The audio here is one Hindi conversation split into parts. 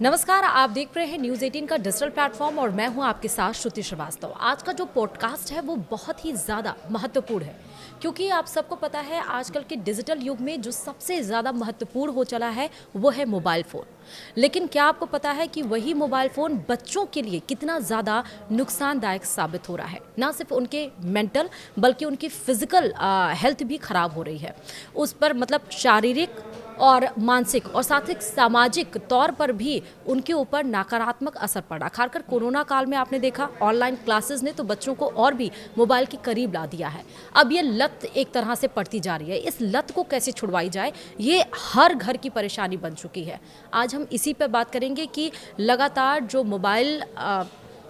नमस्कार, आप देख रहे हैं न्यूज़ 18 का डिजिटल प्लेटफॉर्म और मैं हूं आपके साथ श्रुति श्रीवास्तव। आज का जो पॉडकास्ट है वो बहुत ही ज़्यादा महत्वपूर्ण है क्योंकि आप सबको पता है आजकल के डिजिटल युग में जो सबसे ज़्यादा महत्वपूर्ण हो चला है वो है मोबाइल फ़ोन। लेकिन क्या आपको पता है कि वही मोबाइल फ़ोन बच्चों के लिए कितना ज़्यादा नुकसानदायक साबित हो रहा है। ना सिर्फ उनके मेंटल बल्कि उनकी फिजिकल हेल्थ भी ख़राब हो रही है। उस पर मतलब शारीरिक और मानसिक और साथ ही सामाजिक तौर पर भी उनके ऊपर नकारात्मक असर पड़ा। खासकर कोरोना काल में आपने देखा ऑनलाइन क्लासेस ने तो बच्चों को और भी मोबाइल के करीब ला दिया है। अब ये लत एक तरह से पड़ती जा रही है। इस लत को कैसे छुड़वाई जाए ये हर घर की परेशानी बन चुकी है। आज हम इसी पर बात करेंगे कि लगातार जो मोबाइल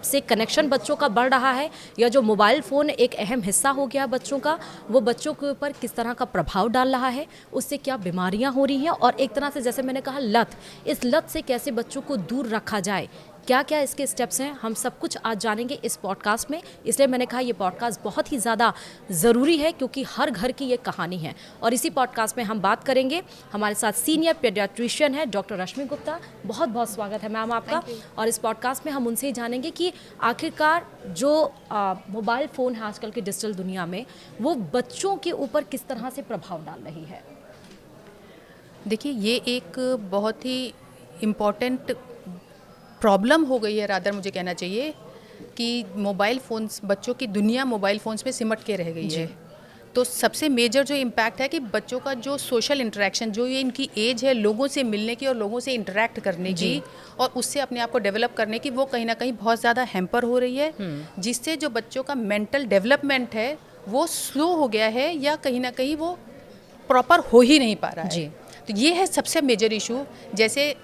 से कनेक्शन बच्चों का बढ़ रहा है या जो मोबाइल फ़ोन एक अहम हिस्सा हो गया बच्चों का, वो बच्चों के ऊपर किस तरह का प्रभाव डाल रहा है, उससे क्या बीमारियां हो रही हैं और एक तरह से जैसे मैंने कहा लत, इस लत से कैसे बच्चों को दूर रखा जाए, क्या क्या इसके स्टेप्स हैं, हम सब कुछ आज जानेंगे इस पॉडकास्ट में। इसलिए मैंने कहा ये पॉडकास्ट बहुत ही ज़्यादा ज़रूरी है क्योंकि हर घर की ये कहानी है। और इसी पॉडकास्ट में हम बात करेंगे, हमारे साथ सीनियर पेडियाट्रिशियन है डॉक्टर रश्मि गुप्ता। बहुत बहुत स्वागत है मैम आपका। और इस पॉडकास्ट में हम उनसे ही जानेंगे कि आखिरकार जो मोबाइल फ़ोन है आजकल की डिजिटल दुनिया में वो बच्चों के ऊपर किस तरह से प्रभाव डाल रही है। देखिए, ये एक बहुत ही इम्पॉर्टेंट प्रॉब्लम हो गई है, रादर मुझे कहना चाहिए कि मोबाइल फ़ोन्स, बच्चों की दुनिया मोबाइल फ़ोन्स में सिमट के रह गई है। तो सबसे मेजर जो इम्पैक्ट है कि बच्चों का जो सोशल इंटरेक्शन, जो ये इनकी एज है लोगों से मिलने की और लोगों से इंटरेक्ट करने की और उससे अपने आप को डेवलप करने की, वो कहीं ना कहीं बहुत ज़्यादा हैम्पर हो रही है, जिससे जो बच्चों का मेंटल डेवलपमेंट है वो स्लो हो गया है या कहीं ना कहीं वो प्रॉपर हो ही नहीं पा रहा है। तो ये है सबसे मेजर इशू। जैसे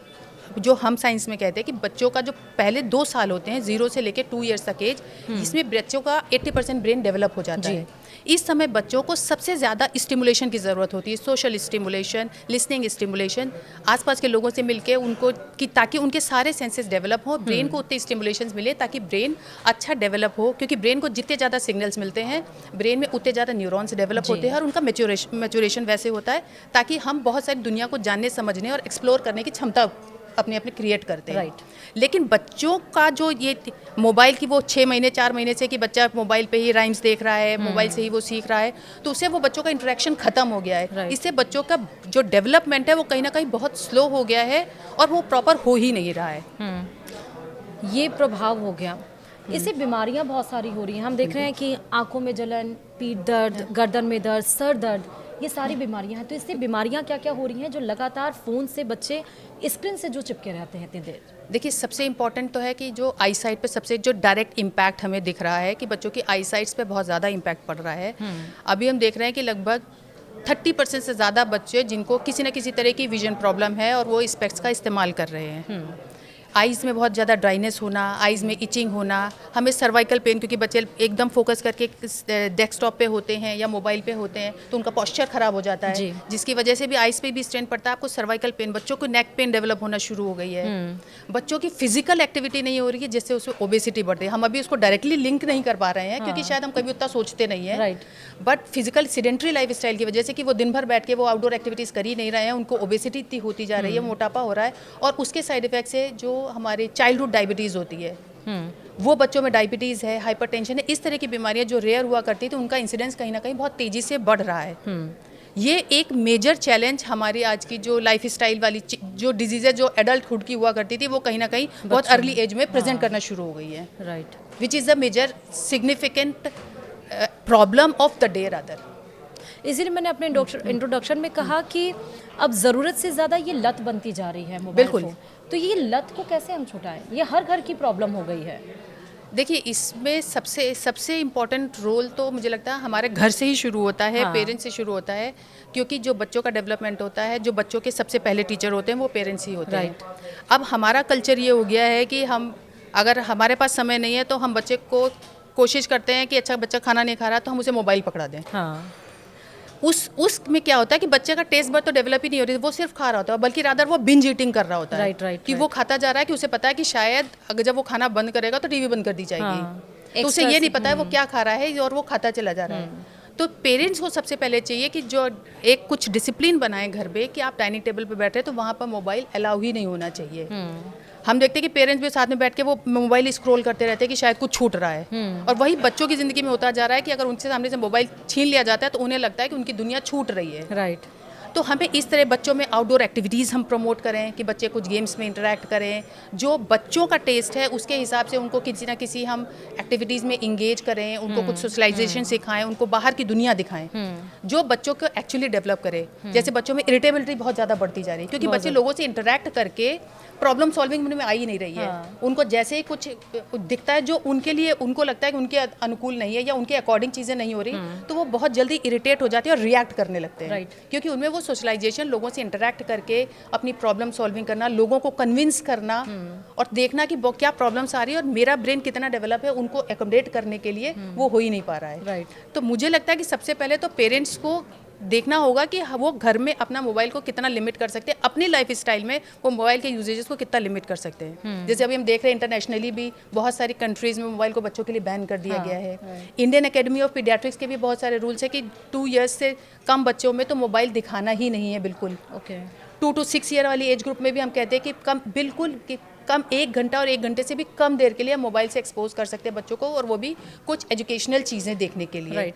जो हम साइंस में कहते हैं कि बच्चों का जो पहले 2 साल होते हैं 0 से लेकर 2 ईयर्स तक एज, इसमें बच्चों का 80% ब्रेन डेवलप हो जाता है। इस समय बच्चों को सबसे ज़्यादा स्टिमुलेशन की ज़रूरत होती है, सोशल स्टिमुलेशन, लिसनिंग स्टिमुलेशन, आसपास के लोगों से मिलके उनको कि ताकि उनके सारे सेंसेस डेवलप हो, ब्रेन को उतने स्टिमुलेशंस मिले ताकि ब्रेन अच्छा डेवलप हो। क्योंकि ब्रेन को जितने ज़्यादा सिग्नल्स मिलते हैं ब्रेन में उतने ज़्यादा न्यूरॉन्स डेवलप होते हैं और उनका मैच्योरेशन वैसे होता है ताकि हम बहुत सारी दुनिया को जानने, समझने और एक्सप्लोर करने की क्षमता अपने अपने क्रिएट करते हैं। लेकिन बच्चों का जो ये मोबाइल की वो 6 महीने 4 महीने से कि बच्चा मोबाइल पे ही राइम्स देख रहा है, मोबाइल से ही वो सीख रहा है, तो उससे वो बच्चों का इंटरेक्शन ख़त्म हो गया है। इससे बच्चों का जो डेवलपमेंट है वो कहीं ना कहीं बहुत स्लो हो गया है और वो प्रॉपर हो ही नहीं रहा है। ये प्रभाव हो गया। इससे बीमारियां बहुत सारी हो रही हैं। हम देख रहे हैं कि आंखों में जलन, पीठ दर्द, गर्दन में दर्द, सर दर्द, ये सारी बीमारियां हैं। तो इससे बीमारियां क्या क्या हो रही हैं जो लगातार फ़ोन से बच्चे स्क्रीन से जो चिपके रहते हैं इतनी देर? देखिए, सबसे इम्पॉर्टेंट तो है कि जो आई साइट पे सबसे जो डायरेक्ट इम्पैक्ट हमें दिख रहा है कि बच्चों की आई साइट्स पे बहुत ज़्यादा इम्पैक्ट पड़ रहा है। अभी हम देख रहे हैं कि लगभग 30% से ज़्यादा बच्चे जिनको किसी न किसी तरह की विजन प्रॉब्लम है और वो स्पेक्ट्स का इस्तेमाल कर रहे हैं। आइज़ में बहुत ज़्यादा ड्राइनेस होना, आइज़ में इचिंग होना, हमें सर्वाइकल पेन, क्योंकि बच्चे एकदम फोकस करके डेस्कटॉप पे होते हैं या मोबाइल पे होते हैं तो उनका पोस्चर ख़राब हो जाता है, जिसकी वजह से भी आइज़ पे भी स्ट्रेन पड़ता है। आपको सर्वाइकल पेन, बच्चों को नेक पेन डेवलप होना शुरू हो गई है। बच्चों की फिजिकल एक्टिविटी नहीं हो रही है जिससे उसमें ओबेसिटी बढ़ती है। हम अभी उसको डायरेक्टली लिंक नहीं कर पा रहे हैं क्योंकि शायद हम कभी उतना सोचते नहीं हैं, but physical sedentary life style की वजह से कि वो दिन भर बैठ के वो आउटडोर एक्टिविटीज़ कर ही नहीं रहे हैं, उनको ओबेसिटी इतनी होती जा रही है, मोटापा हो रहा है और उसके साइड इफेक्ट से जो हमारे चाइल्डहुड डायबिटीज़ होती है, वो बच्चों में डायबिटीज़ है, हाइपरटेंशन है, इस तरह की बीमारियां जो रेयर हुआ करती थी उनका इंसिडेंस कहीं ना कहीं बहुत तेज़ी से बढ़ रहा है। ये एक मेजर चैलेंज हमारी आज की जो लाइफ स्टाइल वाली जो डिजीज़ जो एडल्टहुड की हुआ करती थी वो कहीं ना कहीं बहुत अर्ली एज में प्रेजेंट करना शुरू हो गई है। Which is the major significant problem of the day rather. इसीलिए मैंने अपने इंट्रोडक्शन में कहा कि अब ज़रूरत से ज़्यादा ये लत बनती जा रही है मोबाइल फ़ोन। तो ये लत को कैसे हम छुटाएं? ये हर घर की प्रॉब्लम हो गई है। देखिए, इसमें सबसे इम्पॉर्टेंट रोल तो मुझे लगता है हमारे घर से ही शुरू होता है, पेरेंट्स से शुरू होता है, क्योंकि जो बच्चों का डेवलपमेंट होता है, जो बच्चों के सबसे पहले टीचर होते हैं वो पेरेंट्स ही होते हैं। अब हमारा कल्चर ये हो गया है कि हम अगर हमारे पास समय नहीं है तो हम बच्चे को कोशिश करते हैं कि अच्छा बच्चा खाना नहीं खा रहा तो हम उसे मोबाइल पकड़ा दें। उसमें क्या होता है कि बच्चे का टेस्ट बड तो डेवलप ही नहीं हो रही, वो सिर्फ खा रहा होता है, बल्कि रादर वो बिंज ईटिंग कर रहा होता है। कि वो खाता जा रहा है कि उसे पता है कि शायद अगर जब वो खाना बंद करेगा तो टीवी बंद कर दी जाएगी। तो उसे ये नहीं पता है वो क्या खा रहा है और वो खाता चला जा रहा है। तो पेरेंट्स को सबसे पहले चाहिए कि जो एक कुछ डिसिप्लिन बनाए घर पे कि आप डाइनिंग टेबल पे बैठ रहे हैं तो वहाँ पर मोबाइल अलाउ ही नहीं होना चाहिए। हम देखते हैं कि पेरेंट्स भी साथ में बैठ के वो मोबाइल स्क्रॉल करते रहते हैं कि शायद कुछ छूट रहा है, और वही बच्चों की ज़िंदगी में होता जा रहा है कि अगर उनसे सामने से मोबाइल छीन लिया जाता है तो उन्हें लगता है कि उनकी दुनिया छूट रही है। राइट। तो हमें इस तरह बच्चों में आउटडोर एक्टिविटीज़ हम प्रमोट करें कि बच्चे कुछ गेम्स में इंटरेक्ट करें, जो बच्चों का टेस्ट है उसके हिसाब से उनको किसी ना किसी हम एक्टिविटीज़ में इंगेज करें, उनको कुछ सोशलाइजेशन सिखाएं, उनको बाहर की दुनिया दिखाएं जो बच्चों को एक्चुअली डेवलप करे। जैसे बच्चों में इरिटेबिलिटी बहुत ज़्यादा बढ़ती जा रही है क्योंकि बच्चे लोगों से इंटरेक्ट करके प्रॉब्लम सॉल्विंग में आ ही नहीं रही है। उनको जैसे ही कुछ दिखता है जो उनके लिए उनको लगता है कि उनके अनुकूल नहीं है या उनके अकॉर्डिंग चीज़ें नहीं हो रही, तो वो बहुत जल्दी इरिटेट हो जाते हैं और रिएक्ट करने लगते हैं। क्योंकि उनमें वो सोशलाइजेशन, लोगों से इंटरेक्ट करके अपनी प्रॉब्लम सॉल्विंग करना, लोगों को कन्विंस करना और देखना कि क्या प्रॉब्लम्स आ रही है और मेरा ब्रेन कितना डेवलप है, उनको एकोमोडेट करने के लिए वो हो ही नहीं पा रहा है। तो मुझे लगता है कि सबसे पहले तो पेरेंट्स को देखना होगा कि वो घर में अपना मोबाइल को कितना लिमिट कर सकते हैं, अपनी लाइफ स्टाइल में वो मोबाइल के यूजेजेस को कितना लिमिट कर सकते हैं। जैसे अभी हम देख रहे हैं इंटरनेशनली भी बहुत सारी कंट्रीज में मोबाइल को बच्चों के लिए बैन कर दिया गया है। इंडियन एकेडमी ऑफ पीडियाट्रिक्स के भी बहुत सारे रूल्स है कि 2 ईयर्स से कम बच्चों में तो मोबाइल दिखाना ही नहीं है बिल्कुल। 2 to 6 ईयर वाली एज ग्रुप में भी हम कहते हैं कि कम, बिल्कुल कि कम 1 घंटा और 1 घंटे से भी कम देर के लिए मोबाइल से एक्सपोज कर सकते हैं बच्चों को, और वो भी कुछ एजुकेशनल चीज़ें देखने के लिए।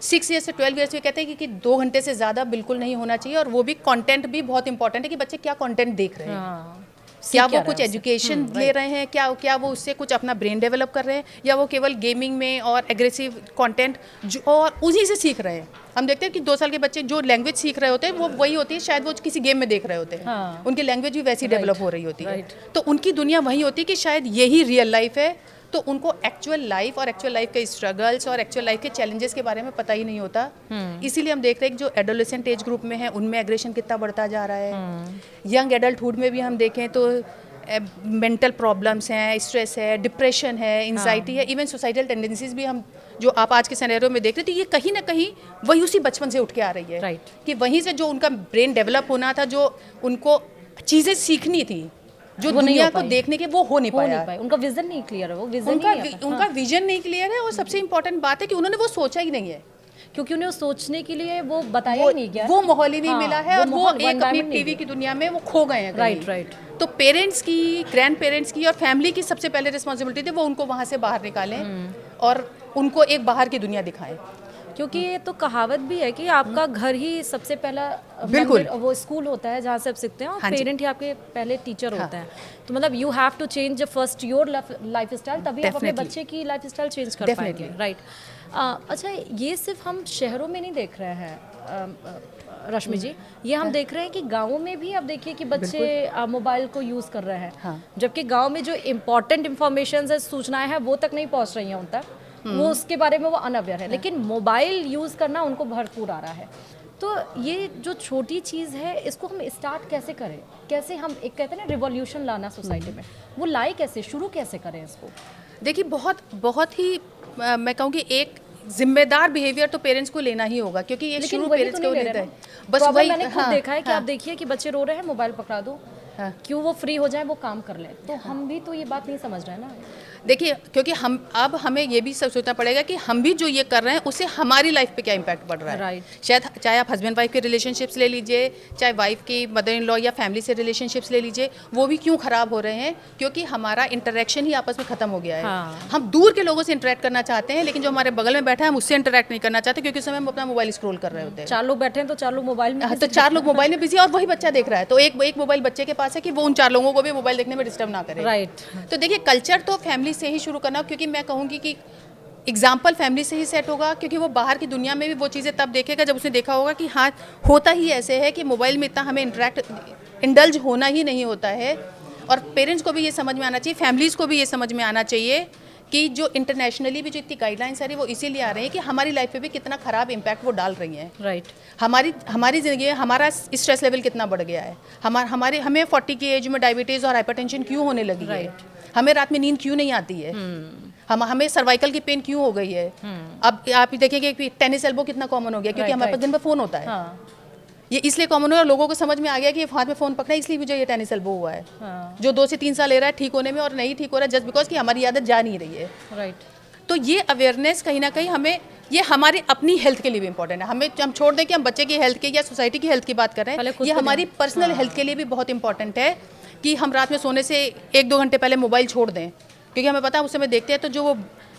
6 ईयर से 12 ईयर्स में कहते हैं कि 2 घंटे से ज़्यादा बिल्कुल नहीं होना चाहिए, और वो भी कंटेंट भी बहुत इंपॉर्टेंट है कि बच्चे क्या कंटेंट देख रहे हैं। क्या वो कुछ एजुकेशन ले रहे हैं, क्या वो उससे कुछ अपना ब्रेन डेवलप कर रहे हैं, या वो केवल गेमिंग में और एग्रेसिव कंटेंट जो और उसी से सीख रहे हैं। हम देखते हैं कि 2 साल के बच्चे जो लैंग्वेज सीख रहे होते हैं वो वही होती है, शायद वो किसी गेम में देख रहे होते हैं। उनकी लैंग्वेज भी वैसी डेवलप हो रही होती है। तो उनकी दुनिया वही होती है कि शायद यही रियल लाइफ है, तो उनको एक्चुअल लाइफ और एक्चुअल लाइफ के स्ट्रगल्स और एक्चुअल लाइफ के चैलेंजेस के बारे में पता ही नहीं होता। इसीलिए हम देख रहे हैं कि जो एडोलेसेंट एज ग्रुप में है उनमें एग्रेशन कितना बढ़ता जा रहा है। यंग एडल्टहुड में भी हम देखें तो मेंटल प्रॉब्लम्स हैं, स्ट्रेस है, डिप्रेशन है, एंजाइटी है, इवन सुसाइडल टेंडेंसीज भी हम जो आप आज के सिनेरियो में देख रहे थे, ये कहीं ना कहीं वही उसी बचपन से उठ के आ रही है। कि वहीं से जो उनका ब्रेन डेवलप होना था, जो उनको चीज़ें सीखनी थी, जो दुनिया को देखने के, वो हो नहीं पाया। उनका विजन नहीं क्लियर है, वो विजन उनका विजन नहीं क्लियर है, और सबसे इम्पोर्टेंट बात है कि उन्होंने वो सोचा ही नहीं है, क्योंकि उन्हें सोचने के लिए वो बताया ही नहीं गया, वो माहौल ही नहीं मिला है, और वो एक अपनी टीवी की दुनिया में वो खो गए हैं। राइट। तो पेरेंट्स की, ग्रैंड पेरेंट्स की और फैमिली की सबसे पहले रिस्पॉन्सिबिलिटी थी वो उनको वहाँ से बाहर निकालें और उनको एक बाहर की दुनिया दिखाएं। क्योंकि ये तो कहावत भी है कि आपका घर ही सबसे पहला बिल्कुल वो स्कूल होता है जहाँ से आप सीखते हैं, और पेरेंट ही आपके पहले टीचर होते हैं। तो मतलब you have to change first your lifestyle, तभी आप अपने बच्चे की लाइफ स्टाइल चेंज कर पाएंगे। राइट। अच्छा, ये सिर्फ हम शहरों में नहीं देख रहे हैं रश्मि जी, ये हम देख रहे हैं कि गाँवों में भी आप देखिए कि बच्चे मोबाइल को यूज़ कर रहे हैं, जबकि गाँव में जो इम्पोर्टेंट इंफॉर्मेशन है, सूचनाएं हैं, वो तक नहीं पहुँच रही हैं उन तक, वो उसके बारे में वो अनअवेयर है, लेकिन मोबाइल यूज़ करना उनको भरपूर आ रहा है। तो ये जो छोटी चीज़ है, इसको हम स्टार्ट कैसे करें, कैसे हम एक कहते हैं ना रिवॉल्यूशन लाना सोसाइटी में, वो लाई कैसे, शुरू कैसे करें इसको? देखिए, बहुत ही मैं कहूँगी एक जिम्मेदार बिहेवियर तो पेरेंट्स को लेना ही होगा, क्योंकि ये शुरू पेरेंट्स को लेता है। बस वही मैंने खुद देखा है कि आप देखिए कि बच्चे रो रहे हैं, मोबाइल पकड़ा दो, क्यों वो फ्री हो जाए, वो काम कर ले। तो हम भी तो ये बात नहीं समझ रहे हैं ना। देखिए, क्योंकि अब हमें ये भी सोचना पड़ेगा कि हम भी जो ये कर रहे हैं उससे हमारी लाइफ पे क्या इम्पैक्ट पड़ रहा है। राइट। शायद चाहे आप हस्बैंड वाइफ के रिलेशनशिप्स ले लीजिए, चाहे वाइफ की मदर इन लॉ या फैमिली से रिलेशनशिप्स ले लीजिए, वो भी क्यों ख़राब हो रहे हैं, क्योंकि हमारा इंटरेक्शन ही आपस में ख़त्म हो गया है। हम दूर के लोगों से इंटरेक्ट करना चाहते हैं, लेकिन जो हमारे बगल में बैठा है हम उससे इंटरेक्ट नहीं करना चाहते, क्योंकि उस समय हम अपना मोबाइल स्क्रॉल कर रहे होते हैं। 4 लोग बैठे हैं तो 4 लोग मोबाइल में, तो 4 लोग मोबाइल में बिजी, और वही बच्चा देख रहा है, तो एक मोबाइल बच्चे के पास है कि वो उन 4 लोगों को भी मोबाइल देखने में डिस्टर्ब ना करे। राइट। तो देखिए, कल्चर तो फैमिली से ही शुरू करना, क्योंकि मैं कहूँगी कि एग्जाम्पल फैमिली से ही सेट होगा, क्योंकि वो बाहर की दुनिया में भी वो चीज़ें तब देखेगा जब उसने देखा होगा कि हाँ, होता ही ऐसे है कि मोबाइल में इतना हमें इंडल्ज होना ही नहीं होता है। और पेरेंट्स को भी ये समझ में आना चाहिए, फैमिलीज़ को भी ये समझ में आना चाहिए कि जो इंटरनेशनली भी जो इतनी गाइडलाइंस आ रही है वो इसीलिए आ रही है कि हमारी लाइफ पे भी कितना ख़राब इम्पैक्ट वो डाल रही हैं। राइट। हमारी ज़िंदगी में हमारा स्ट्रेस लेवल कितना बढ़ गया है, हमें 40 की एज में डायबिटीज़ और हाइपरटेंशन क्यों होने लगी है, हमें रात में नींद क्यों नहीं आती है, हमें सर्वाइकल की पेन क्यों हो गई है। अब आप देखेंगे कि टेनिस एल्बो कितना कॉमन हो गया, क्योंकि हमारे पास दिन में फ़ोन होता है। ये इसलिए कॉमन हो, और लोगों को समझ में आ गया कि हाथ में फ़ोन पकड़ा है, इसलिए मुझे ये टेनिस एल्बो हुआ है, जो 2 से 3 साल ले रहा है ठीक होने में, और नहीं ठीक हो रहा है जस्ट बिकॉज कि हमारी आदत जा नहीं रही है। राइट। तो ये अवेयरनेस कहीं ना कहीं हमें ये हमारी अपनी हेल्थ के लिए भी इंपॉर्टेंट है। हम छोड़ दें कि हम बच्चे की हेल्थ की या सोसाइटी की हेल्थ की बात कर रहे पहले हैं, खुद ये को हमारी पर्सनल हेल्थ के लिए भी बहुत इंपॉर्टेंट है कि हम रात में सोने से 1-2 घंटे पहले मोबाइल छोड़ दें, क्योंकि हमें पता है उस समय देखते हैं तो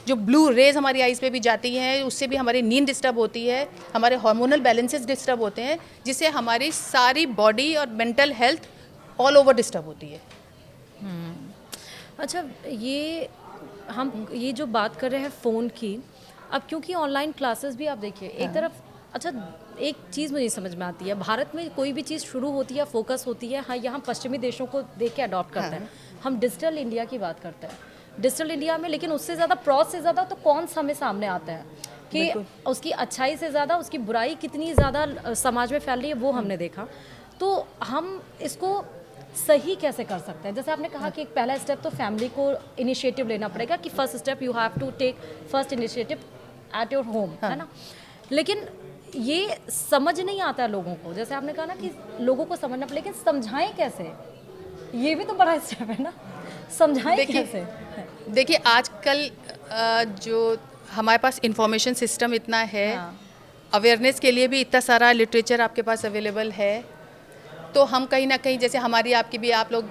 जो ब्लू रेज हमारी आइज़ पे भी जाती हैं, उससे भी हमारी नींद डिस्टर्ब होती है, हमारे हार्मोनल बैलेंसेस डिस्टर्ब होते हैं, जिससे हमारी सारी बॉडी और mental health all over disturb होती है। अच्छा, ये जो बात कर रहे हैं फ़ोन की, अब क्योंकि ऑनलाइन क्लासेस भी आप देखिए एक तरफ, अच्छा एक चीज़ मुझे समझ में आती है, भारत में कोई भी चीज़ शुरू होती है, फोकस होती है, हाँ यहाँ पश्चिमी देशों को देख के अडॉप्ट करते हैं। हम डिजिटल इंडिया की बात करते हैं, डिजिटल इंडिया में, लेकिन उससे ज़्यादा प्रॉस से ज़्यादा तो कौन सा हमें सामने आता है कि उसकी अच्छाई से ज़्यादा उसकी बुराई कितनी ज़्यादा समाज में फैल रही है, वो हमने देखा। तो हम इसको सही कैसे कर सकते हैं? जैसे आपने कहा कि एक पहला स्टेप तो फैमिली को इनिशिएटिव लेना पड़ेगा कि first step you have to take first initiative at your home, है ना? लेकिन ये समझ नहीं आता है लोगों को, जैसे आपने कहा ना कि लोगों को समझना पड़ेगा, लेकिन समझाएं कैसे? ये भी तो बड़ा स्टेप है ना, समझाएं कैसे? देखिए आजकल जो हमारे पास इंफॉर्मेशन सिस्टम इतना है, अवेयरनेस के लिए भी इतना सारा लिटरेचर आपके पास अवेलेबल है, तो हम कहीं ना कहीं, जैसे हमारी आपकी भी, आप लोग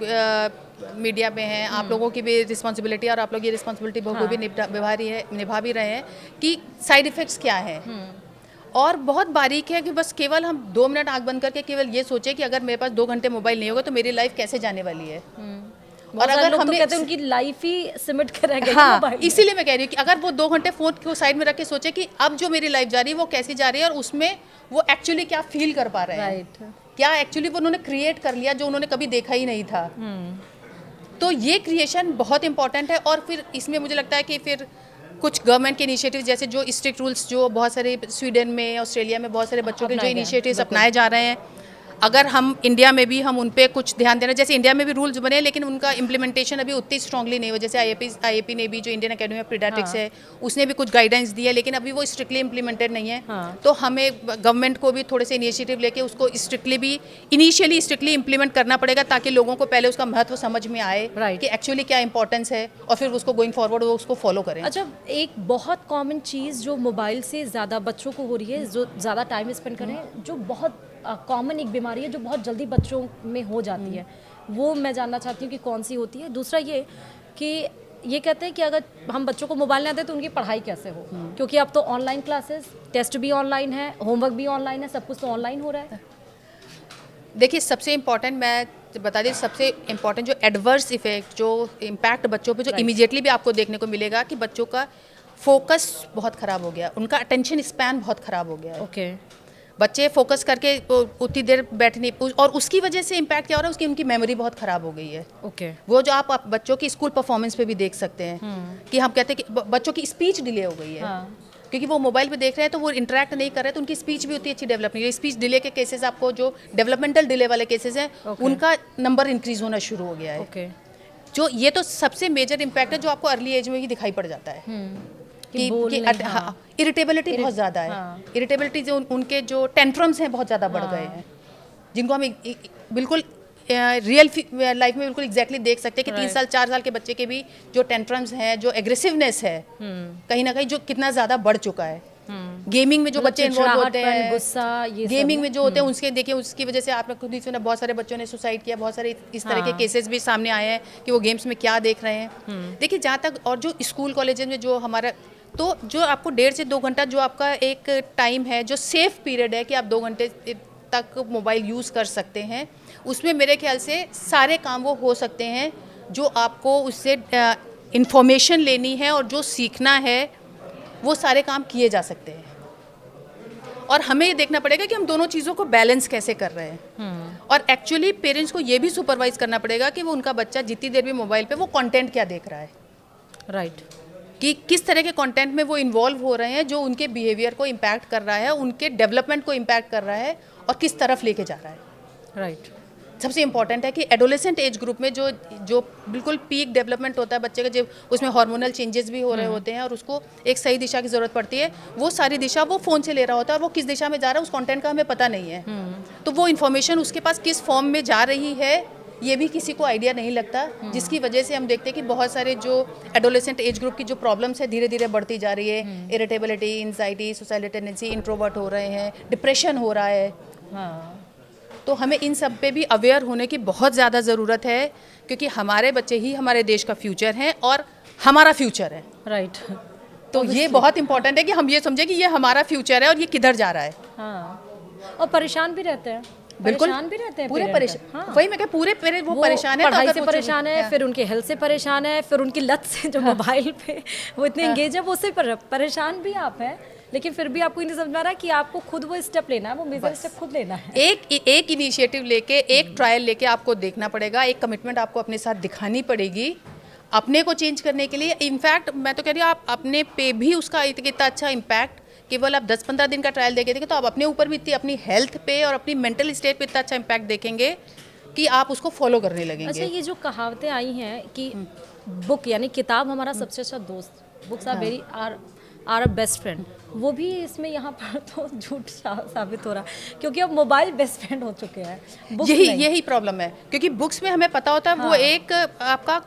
मीडिया में हैं, आप लोगों की भी रिस्पॉन्सिबिलिटी, और आप लोग ये रिस्पॉन्सिबिलिटी बखूबी निभा भी रहे हैं कि साइड इफ़ेक्ट्स क्या है। और बहुत बारीक है कि बस केवल हम 2 मिनट आंख बंद करके केवल ये सोचे कि अगर मेरे पास 2 घंटे मोबाइल नहीं होगा तो मेरी लाइफ कैसे जाने वाली है। और अगर हम कहते हैं उनकी लाइफ ही सिमट कर रह गई। हाँ, इसीलिए मैं कह रही हूँ कि अगर वो 2 घंटे फ़ोन को साइड में रख के सोचे कि अब जो मेरी लाइफ जा रही है वो कैसी जा रही है, और उसमें वो एक्चुअली क्या फील कर पा रहे हैं, क्या एक्चुअली वो उन्होंने क्रिएट कर लिया जो उन्होंने कभी देखा ही नहीं था। तो ये क्रिएशन बहुत इंपॉर्टेंट है। और फिर इसमें मुझे लगता है कि फिर कुछ गवर्नमेंट के इनिशिएटिव, जैसे जो स्ट्रिक्ट रूल्स जो बहुत सारे स्वीडन में, ऑस्ट्रेलिया में बहुत सारे बच्चों के जो इनिशिएटिव्स अपनाए जा रहे हैं, अगर हम इंडिया में भी हम उन पे कुछ ध्यान देना, जैसे इंडिया में भी रूल्स बने हैं लेकिन उनका इम्प्लीमेंटेशन अभी उतनी स्ट्रांगली नहीं हुआ। जैसे आईएपी ने भी, जो इंडियन अकेडमी ऑफ पीडियाट्रिक्स है, उसने भी कुछ गाइडेंस दी है, लेकिन अभी वो स्ट्रिक्टली इम्प्लीमेंटेड नहीं है। तो हमें गवर्नमेंट को भी थोड़े से इनिशिएटिव लेके उसको इनिशियली स्ट्रिक्टली इम्प्लीमेंट करना पड़ेगा, ताकि लोगों को पहले उसका महत्व समझ में आए कि एक्चुअली क्या इंपॉर्टेंस है, और फिर उसको गोइंग फॉरवर्ड वो उसको फॉलो करें। अच्छा, एक बहुत कॉमन चीज़ जो मोबाइल से ज़्यादा बच्चों को हो रही है, जो ज़्यादा टाइम स्पेंड कर रहे हैं, जो बहुत कॉमन एक बीमारी है जो बहुत जल्दी बच्चों में हो जाती है, वो मैं जानना चाहती हूँ कि कौन सी होती है। दूसरा ये कि ये कहते हैं कि अगर हम बच्चों को मोबाइल ना दें तो उनकी पढ़ाई कैसे हो, क्योंकि अब तो ऑनलाइन क्लासेस, टेस्ट भी ऑनलाइन है, होमवर्क भी ऑनलाइन है, सब कुछ तो ऑनलाइन हो रहा है। देखिए सबसे इम्पॉर्टेंट मैं बता दें, सबसे इम्पॉर्टेंट जो एडवर्स इफेक्ट, जो इम्पैक्ट बच्चों पे जो इमीडिएटली भी आपको देखने को मिलेगा कि बच्चों का फोकस बहुत ख़राब हो गया, उनका अटेंशन स्पैन बहुत ख़राब हो गया। ओके, बच्चे फोकस करके उतनी देर बैठ नहीं, और उसकी वजह से इम्पैक्ट क्या हो रहा है, उसकी उनकी मेमोरी बहुत ख़राब हो गई है। ओके, वो जो आप बच्चों की स्कूल परफॉर्मेंस पे भी देख सकते हैं कि हम कहते हैं कि बच्चों की स्पीच डिले हो गई है, क्योंकि वो मोबाइल पे देख रहे हैं तो वो इंटरेक्ट नहीं कर रहे, तो उनकी स्पीच भी उतनी अच्छी डेवलप नहीं है। स्पीच डिले के केसेस, आपको जो डेवलपमेंटल डिले वाले केसेस हैं, उनका नंबर इंक्रीज होना शुरू हो गया है। जो ये तो सबसे मेजर इम्पैक्ट है जो आपको अर्ली एज में ही दिखाई पड़ जाता है कि इरिटेबिलिटी बहुत ज़्यादा है। इरिटेबिलिटी जो उनके जो टेंट्रम्स हैं बहुत ज़्यादा बढ़ गए हैं, जिनको हम बिल्कुल रियल लाइफ में बिल्कुल एग्जैक्टली देख सकते हैं कि 3 साल 4 साल के बच्चे के भी जो टेंट्रम्स हैं, जो एग्रेसिवनेस है, कहीं ना कहीं जो कितना ज़्यादा बढ़ चुका है। गेमिंग में जो बच्चे इन्वॉल्व होते हैं, गुस्सा, गेमिंग में जो होते हैं, उसके देखिए उसकी वजह से आपने खुद ही सुना बहुत सारे बच्चों ने सुसाइड किया, बहुत सारे इस तरह के केसेस भी सामने आए हैं कि वो गेम्स में क्या देख रहे हैं। देखिए जहाँ तक, और जो स्कूल कॉलेज में जो हमारा, तो जो आपको 1.5 से 2 घंटा जो आपका एक टाइम है, जो सेफ पीरियड है कि आप 2 घंटे तक मोबाइल यूज़ कर सकते हैं, उसमें मेरे ख्याल से सारे काम वो हो सकते हैं जो आपको उससे इंफॉर्मेशन लेनी है और जो सीखना है, वो सारे काम किए जा सकते हैं। और हमें ये देखना पड़ेगा कि हम दोनों चीज़ों को बैलेंस कैसे कर रहे हैं। और एक्चुअली पेरेंट्स को ये भी सुपरवाइज करना पड़ेगा कि वो उनका बच्चा जितनी देर भी मोबाइल पे वो कंटेंट क्या देख रहा है, राइट, कि किस तरह के कंटेंट में वो इन्वॉल्व हो रहे हैं, जो उनके बिहेवियर को इम्पैक्ट कर रहा है, उनके डेवलपमेंट को इम्पैक्ट कर रहा है, और किस तरफ लेके जा रहा है। राइट, सबसे इम्पॉर्टेंट है कि एडोलेसेंट एज ग्रुप में जो बिल्कुल पीक डेवलपमेंट होता है बच्चे का, जब उसमें हार्मोनल चेंजेस भी हो रहे होते हैं और उसको एक सही दिशा की ज़रूरत पड़ती है, वो सारी दिशा वो फ़ोन से ले रहा होता है, और वो किस दिशा में जा रहा है उस कंटेंट का हमें पता नहीं है। तो वो इन्फॉर्मेशन उसके पास किस फॉर्म में जा रही है, ये भी किसी को आइडिया नहीं लगता, जिसकी वजह से हम देखते हैं कि बहुत सारे जो एडोलेसेंट एज ग्रुप की जो प्रॉब्लम्स है धीरे धीरे बढ़ती जा रही है। Irritability, anxiety, suicidal tendency, introvert हो रहे हैं, डिप्रेशन हो रहा है। हाँ, तो हमें इन सब पे भी अवेयर होने की बहुत ज़्यादा ज़रूरत है, क्योंकि हमारे बच्चे ही हमारे देश का फ्यूचर हैं और हमारा फ्यूचर है। राइट। तो ये बहुत इंपॉर्टेंट है कि हम ये समझें कि ये हमारा फ्यूचर है और ये किधर जा रहा है। हाँ, और परेशान भी रहते हैं। बिल्कुल, परेशान भी रहते हैं पूरे parent। परेशान। हाँ। वही मैं कह, पूरे पेरेंट वो परेशान है। तो पढ़ाई अगर से वो परेशान है, हाँ। फिर उनके हेल्थ से परेशान है, फिर उनकी लत से जो मोबाइल पे वो इतने एंगेज है, वो उससे परेशान भी आप हैं। लेकिन फिर भी आपको ये नहीं समझ में आ रहा कि आपको खुद वो स्टेप लेना है, वो मेजर स्टेप खुद लेना है। एक इनिशिएटिव लेके, एक ट्रायल लेके आपको देखना पड़ेगा, एक कमिटमेंट आपको अपने साथ दिखानी पड़ेगी अपने को चेंज करने के लिए। इनफैक्ट मैं तो कह रही हूँ, आप अपने पे भी उसका इतना अच्छा इम्पैक्ट, केवल आप 10-15 दिन का ट्रायल देखेंगे तो आप अपने ऊपर भी इतनी, अपनी हेल्थ पे और अपनी मेंटल स्टेट पे इतना अच्छा इम्पैक्ट देखेंगे कि आप उसको फॉलो करने लगेंगे। अच्छा, ये जो कहावतें आई हैं कि बुक यानी किताब हमारा सबसे अच्छा दोस्त, books are very are best friend, वो भी इसमें यहाँ पर तो झूठ साबित हो रहा है, क्योंकि अब मोबाइल बेस्ट फ्रेंड हो चुके हैं। books नहीं। यही प्रॉब्लम है, क्योंकि बुक्स में हमें पता होता है वो एक आपका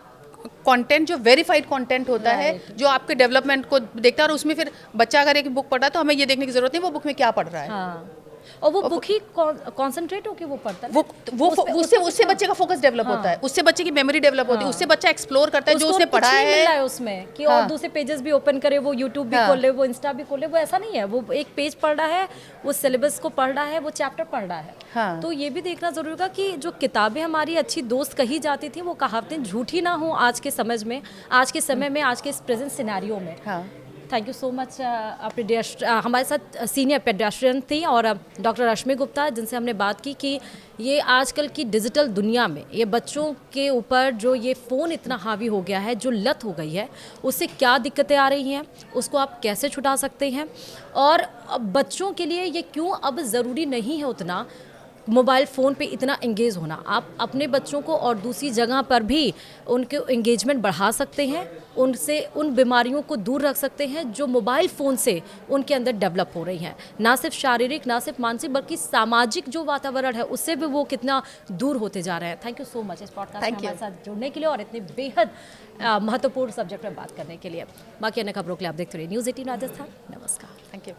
कंटेंट जो वेरीफाइड कंटेंट होता है, जो आपके डेवलपमेंट को देखता है। और उसमें फिर बच्चा अगर एक बुक पढ़ा है तो हमें ये देखने की जरूरत नहीं वो बुक में क्या पढ़ रहा है। हाँ, और वो बुक ही कॉन्सेंट्रेट होके वो पढ़ता है। वो उससे बच्चे का फोकस डेवलप होता है, उससे बच्चे की मेमोरी डेवलप होती है, उससे बच्चा एक्सप्लोर करता है जो उसने पढ़ा कुछ नहीं मिल रहा है। है उसमें कि और दूसरे पेजेस भी ओपन करे, वो यूट्यूब भी खोल ले, वो इंस्टा भी खोल ले, वो ऐसा नहीं है। वो एक पेज पढ़ रहा है, वो सिलेबस को पढ़ रहा है, वो चैप्टर पढ़ रहा है। हाँ। तो ये भी देखना जरूरी होगा कि जो किताबें हमारी अच्छी दोस्त कही जाती थी, वो कहावतें झूठी ना हो आज के समझ में, आज के समय में, आज के इस प्रेजेंट सिनेरियो में। हाँ। Thank you so much. हमारे साथ सीनियर पेडियाट्रियन थी और डॉक्टर रश्मि गुप्ता, जिनसे हमने बात की कि ये आजकल की डिजिटल दुनिया में ये बच्चों के ऊपर जो ये फ़ोन इतना हावी हो गया है, जो लत हो गई है, उससे क्या दिक्कतें आ रही हैं, उसको आप कैसे छुड़ा सकते हैं, और बच्चों के लिए ये क्यों अब ज़रूरी नहीं है उतना मोबाइल फ़ोन पे इतना एंगेज होना। आप अपने बच्चों को और दूसरी जगह पर भी उनके एंगेजमेंट बढ़ा सकते हैं, उनसे उन बीमारियों को दूर रख सकते हैं जो मोबाइल फ़ोन से उनके अंदर डेवलप हो रही हैं, ना सिर्फ शारीरिक, ना सिर्फ मानसिक, बल्कि सामाजिक जो वातावरण है उससे भी वो कितना दूर होते जा रहे हैं। थैंक यू सो मच इस पॉडकास्ट में हमारे साथ जुड़ने के लिए और इतने बेहद महत्वपूर्ण सब्जेक्ट में बात करने के लिए। बाकी अन्य खबरों के लिए आप देखते रहिए News 18 राजस्थान। नमस्कार। Thank you.